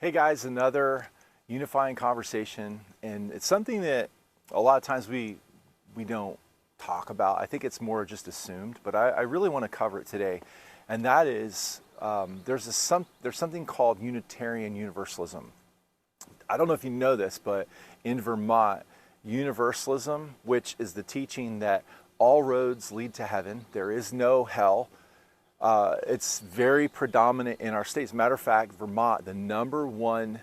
Hey guys, another unifying conversation, and it's something that a lot of times we don't talk about. I think it's more just assumed, but I really want to cover it today, and that is there's something called Unitarian Universalism. I don't know if you know this, but in Vermont, Universalism, which is the teaching that all roads lead to heaven, there is no hell. It's very predominant in our state. As a matter of fact, Vermont, the number one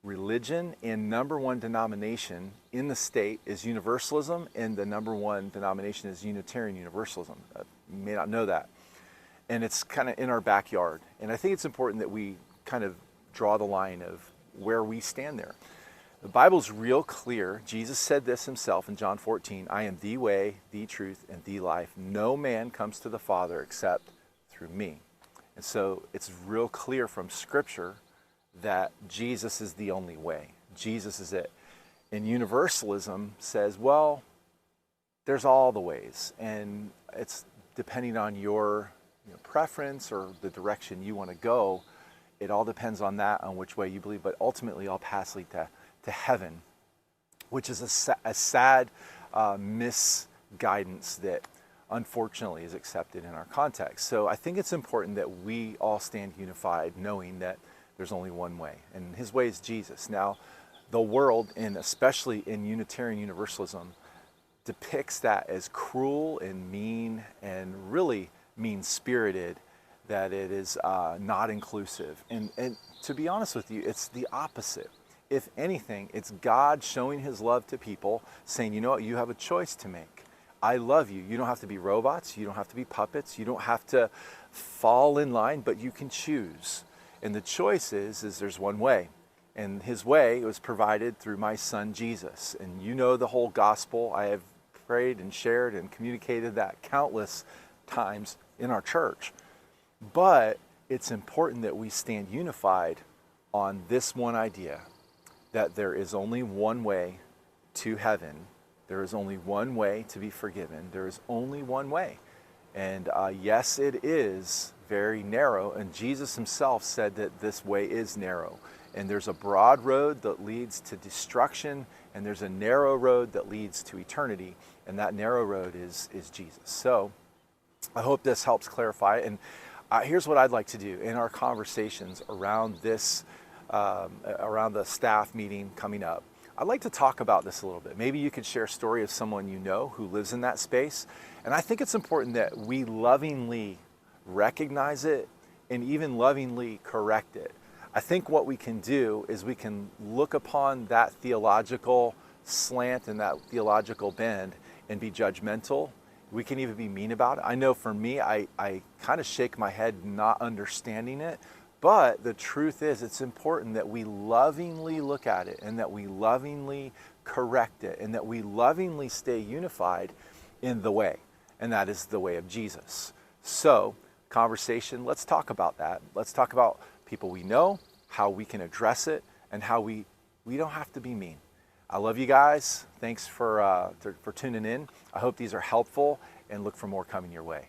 religion and number one denomination in the state is Universalism, and the number one denomination is Unitarian Universalism. You may not know that. And it's kind of in our backyard. And I think it's important that we kind of draw the line of where we stand there. The Bible's real clear. Jesus said this himself in John 14, I am the way, the truth, and the life. No man comes to the Father except through me. And so it's real clear from Scripture that Jesus is the only way. Jesus is it. And Universalism says, well, there's all the ways. And it's depending on your preference or the direction you want to go. It all depends on that, on which way you believe. But ultimately, all paths lead to heaven, which is a sad misguidance that unfortunately is accepted in our context. So I think it's important that we all stand unified, knowing that there's only one way, and his way is Jesus. Now, the world, and especially in Unitarian Universalism, depicts that as cruel and mean and really mean-spirited, that it is not inclusive. And to be honest with you, it's the opposite. If anything, it's God showing his love to people, saying, you know what, you have a choice to make. I love you. You don't have to be robots. You don't have to be puppets. You don't have to fall in line, but you can choose. And the choice is there's one way. And his way was provided through my son, Jesus. And you know the whole gospel. I have prayed and shared and communicated that countless times in our church. But it's important that we stand unified on this one idea, that there is only one way to heaven. There is only one way to be forgiven. There is only one way. And yes, it is very narrow. And Jesus himself said that this way is narrow. And there's a broad road that leads to destruction, and there's a narrow road that leads to eternity. And that narrow road is Jesus. So I hope this helps clarify. And here's what I'd like to do in our conversations around this, around the staff meeting coming up. I'd like to talk about this a little bit. Maybe you could share a story of someone you know who lives in that space. And I think it's important that we lovingly recognize it and even lovingly correct it. I think what we can do is we can look upon that theological slant and that theological bend and be judgmental. We can even be mean about it. I know for me, I kind of shake my head not understanding it. But the truth is, it's important that we lovingly look at it and that we lovingly correct it and that we lovingly stay unified in the way. And that is the way of Jesus. So, conversation, let's talk about that. Let's talk about people we know, how we can address it, and how we don't have to be mean. I love you guys. Thanks for tuning in. I hope these are helpful, and look for more coming your way.